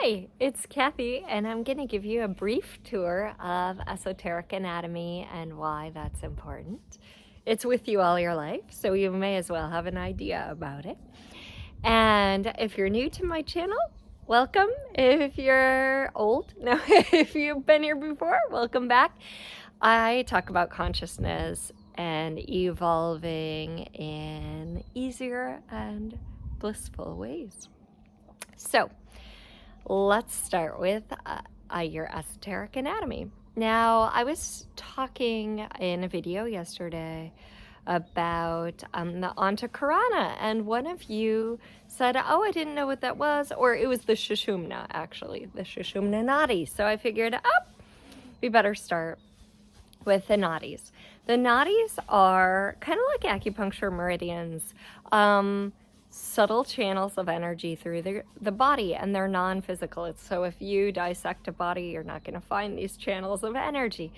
Hi, it's Kathy, and I'm going to give you a brief tour of esoteric anatomy and why that's important. It's with you all your life, so you may as well have an idea about it. And if you're new to my channel, welcome. If you're old, no, if you've been here before, welcome back. I talk about consciousness and evolving in easier and blissful ways. So, let's start with your esoteric anatomy. Now, I was talking in a video yesterday about the Antakarana, and one of you said, oh, I didn't know what that was, or it was the Sushumna, actually, the Sushumna Nadis. So I figured, we better start with the Nadis. The Nadis are kind of like acupuncture meridians, subtle channels of energy through the body, and they're non-physical. So if you dissect a body, you're not going to find these channels of energy.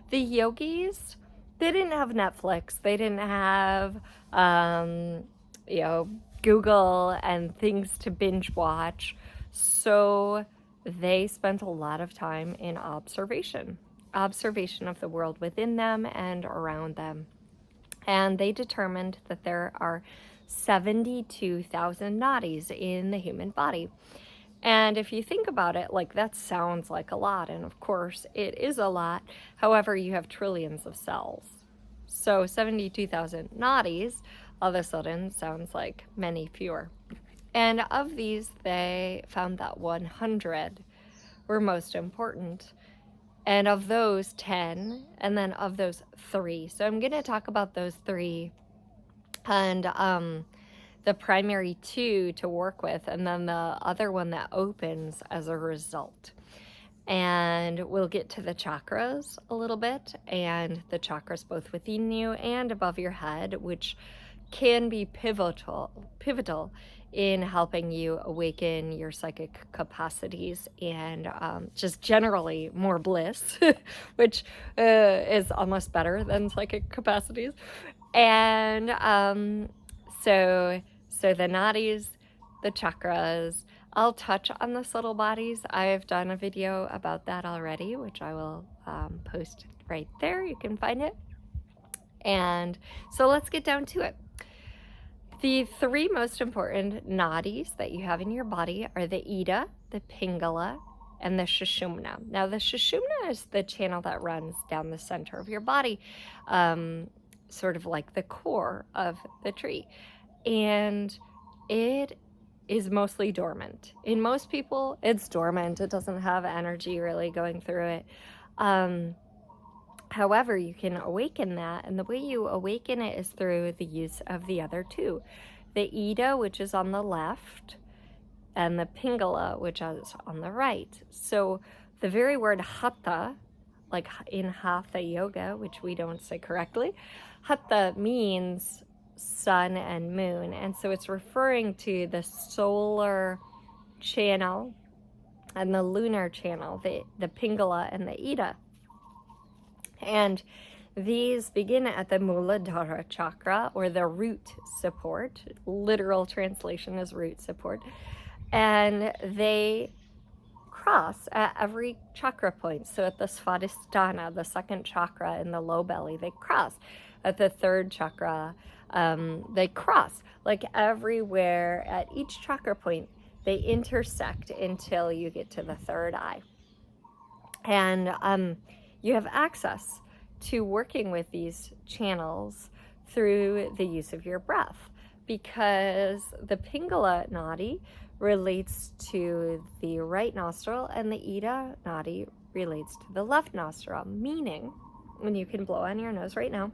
The yogis, they didn't have Netflix. They didn't have, Google and things to binge watch. So they spent a lot of time in observation of the world within them and around them. And they determined that there are 72,000 nadis in the human body. And if you think about it, like, that sounds like a lot, and of course it is a lot. However, you have trillions of cells. So 72,000 nadis all of a sudden sounds like many fewer. And of these, they found that 100 were most important. And of those, 10, and then of those, 3. So I'm going to talk about those 3 and the primary 2 to work with, and then the other one that opens as a result. And we'll get to the chakras a little bit, and the chakras both within you and above your head, which can be pivotal in helping you awaken your psychic capacities and just generally more bliss, which is almost better than psychic capacities. And so the nadis, the chakras, I'll touch on the subtle bodies. I've done a video about that already, which I will post right there. You can find it. And so let's get down to it. The 3 most important nadis that you have in your body are the Ida, the Pingala, and the Sushumna. Now, the Sushumna is the channel that runs down the center of your body, sort of like the core of the tree. And it is mostly dormant. In most people, it's dormant. It doesn't have energy really going through it. However, you can awaken that, and the way you awaken it is through the use of the other 2. The Ida, which is on the left, and the Pingala, which is on the right. So the very word Hatha, like in Hatha Yoga, which we don't say correctly, Hatha means sun and moon, and so it's referring to the solar channel and the lunar channel, the Pingala and the Ida. And these begin at the Muladhara chakra, or the root support. Literal translation is root support. And they cross at every chakra point. So at the Svadhisthana, the second chakra in the low belly, they cross. At the 3rd chakra, they cross. Like everywhere at each chakra point, they intersect until you get to the 3rd eye. And you have access to working with these channels through the use of your breath, because the Pingala Nadi relates to the right nostril and the Ida Nadi relates to the left nostril, meaning, when you can blow on your nose right now,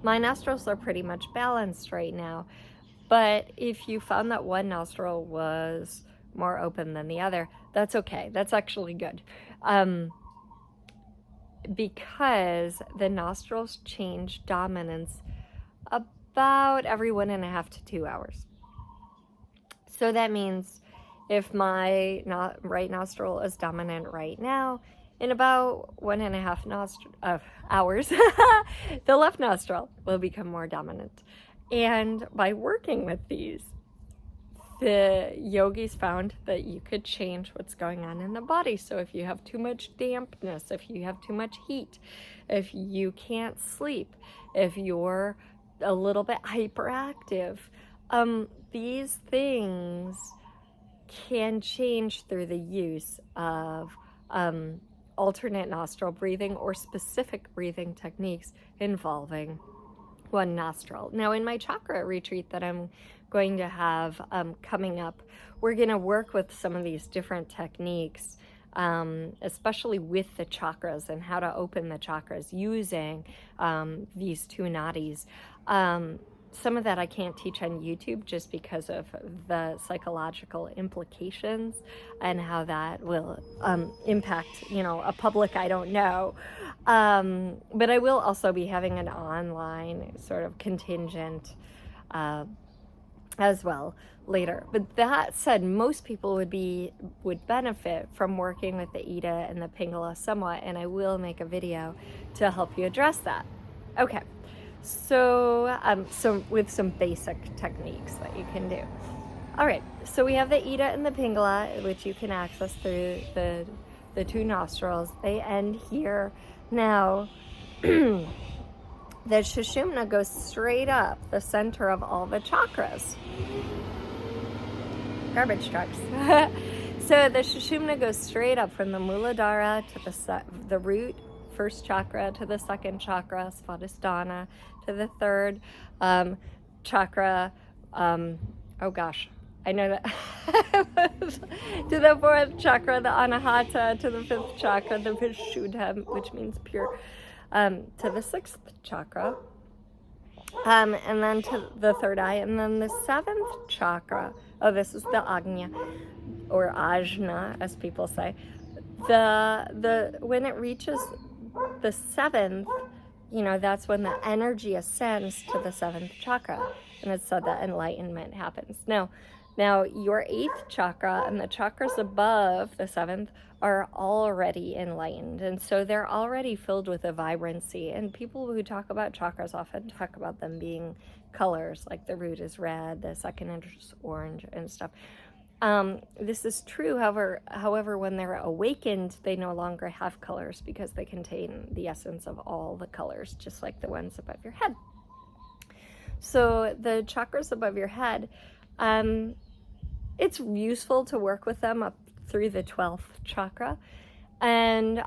my nostrils are pretty much balanced right now, but if you found that one nostril was more open than the other, that's okay. That's actually good. Because the nostrils change dominance about every 1.5 to 2 hours. So that means if my right nostril is dominant right now, in about 1.5 hours, the left nostril will become more dominant. And by working with these the yogis found that you could change what's going on in the body. So if you have too much dampness, if you have too much heat, if you can't sleep, if you're a little bit hyperactive, these things can change through the use of alternate nostril breathing or specific breathing techniques involving one nostril. Now, in my chakra retreat that I'm going to have coming up, we're going to work with some of these different techniques, especially with the chakras and how to open the chakras using these two nadis. Some of that I can't teach on YouTube just because of the psychological implications and how that will impact, a public I don't know. But I will also be having an online sort of contingent as well later. But that said, most people would benefit from working with the Ida and the Pingala somewhat, and I will make a video to help you address that. Okay. So with some basic techniques that you can do. All right, so we have the Ida and the Pingala, which you can access through the two nostrils. They end here. Now, the Sushumna goes straight up the center of all the chakras. Garbage trucks. So the Sushumna goes straight up from the Muladhara to the root, first chakra, to the second chakra, Svadhisthana, to the third chakra, oh gosh, I know that, to the fourth chakra, the Anahata, to the fifth chakra, the Vishuddha, which means pure, to the sixth chakra, and then to the third eye, and then the seventh chakra, oh, this is the Agnya, or Ajna, as people say. When it reaches the seventh, that's when the energy ascends to the seventh chakra, and it's said that enlightenment happens. Now your eighth chakra and the chakras above the seventh are already enlightened, and so they're already filled with a vibrancy. And people who talk about chakras often talk about them being colors, like the root is red, the second is orange, and stuff. This is true, however, when they're awakened, they no longer have colors because they contain the essence of all the colors, just like the ones above your head. So the chakras above your head, it's useful to work with them up through the 12th chakra, and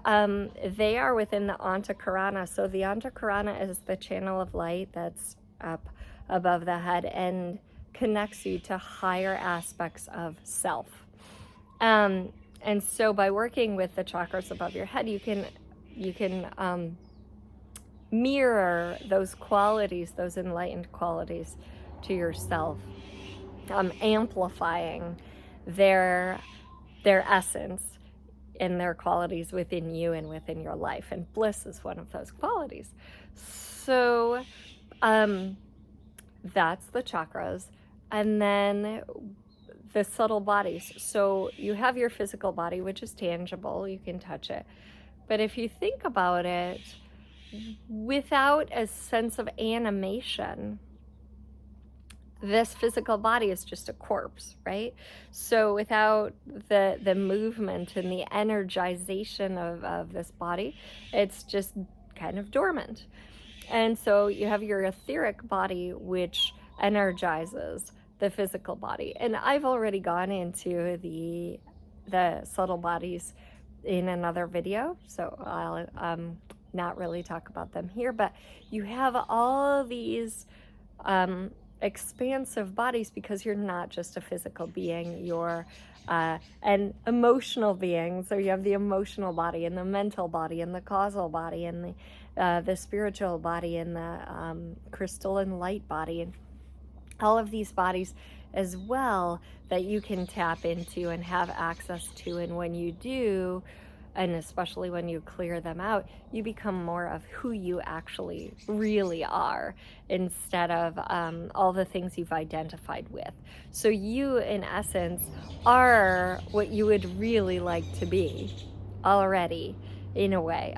they are within the Antakarana. So the Antakarana is the channel of light that's up above the head and connects you to higher aspects of self. And so by working with the chakras above your head, you can mirror those qualities, those enlightened qualities, to yourself, amplifying their essence and their qualities within you and within your life. And bliss is one of those qualities. So that's the chakras. And then the subtle bodies. So you have your physical body, which is tangible, you can touch it. But if you think about it, without a sense of animation, this physical body is just a corpse, right? So without the movement and the energization of this body, it's just kind of dormant. And so you have your etheric body, which energizes the physical body. And I've already gone into the subtle bodies in another video, so I'll not really talk about them here. But you have all these expansive bodies because you're not just a physical being, you're an emotional being. So you have the emotional body and the mental body and the causal body and the spiritual body and the crystalline light body, and all of these bodies as well that you can tap into and have access to. And when you do, and especially when you clear them out, you become more of who you actually really are instead of all the things you've identified with. So you, in essence, are what you would really like to be already. in a way,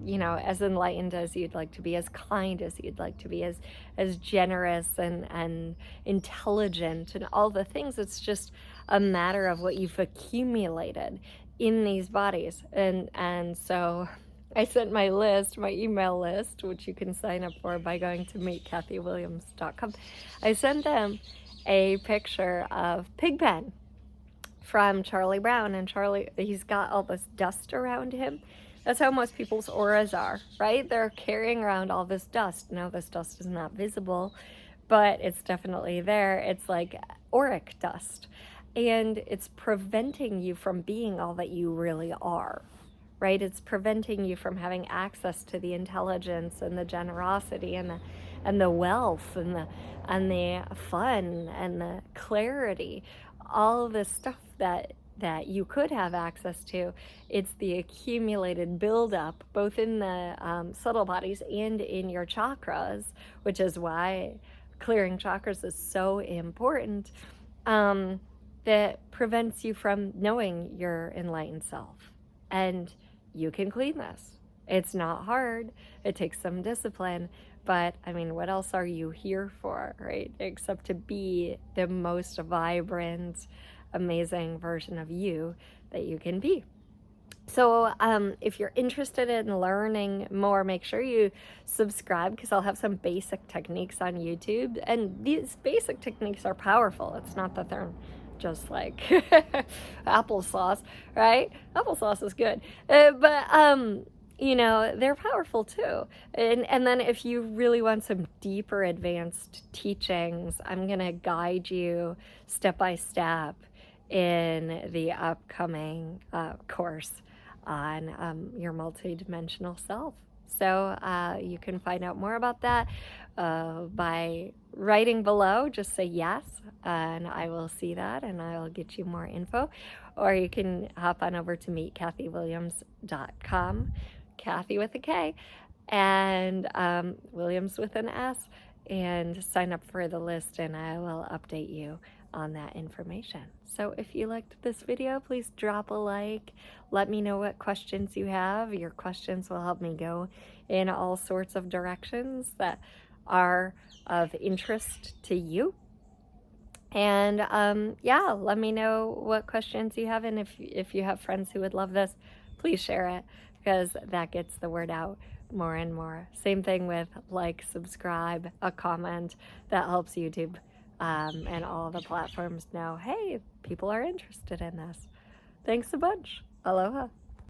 you know, as enlightened as you'd like to be, as kind as you'd like to be, as generous and intelligent and all the things. It's just a matter of what you've accumulated in these bodies. And so I sent my list, my email list, which you can sign up for by going to meetkathywilliams.com. I sent them a picture of Pigpen from Charlie Brown, and Charlie, he's got all this dust around him. That's how most people's auras are, right? They're carrying around all this dust. Now, this dust is not visible, but it's definitely there. It's like auric dust, and it's preventing you from being all that you really are, right? It's preventing you from having access to the intelligence and the generosity and the wealth and the fun and the clarity, all of this stuff that you could have access to. It's the accumulated buildup, both in the subtle bodies and in your chakras, which is why clearing chakras is so important, that prevents you from knowing your enlightened self. And you can clean this. It's not hard. It takes some discipline. But I mean, what else are you here for, right? Except to be the most vibrant, amazing version of you that you can be. So if you're interested in learning more, make sure you subscribe, because I'll have some basic techniques on YouTube. And these basic techniques are powerful. It's not that they're just like applesauce, right? Applesauce is good. But you know, they're powerful too. And then if you really want some deeper advanced teachings, I'm going to guide you step by step in the upcoming course on your multidimensional self. So you can find out more about that by writing below. Just say yes, and I will see that, and I'll get you more info. Or you can hop on over to meetkathywilliams.com, Kathy with a K, and Williams with an S, and sign up for the list, and I will update you on that information. So if you liked this video, please drop a like. Let me know what questions you have. Your questions will help me go in all sorts of directions that are of interest to you. And yeah, let me know what questions you have, and if you have friends who would love this, please share it, because that gets the word out more and more. Same thing with like, subscribe, a comment. That helps YouTube and all the platforms know, hey, people are interested in this. Thanks a bunch. Aloha.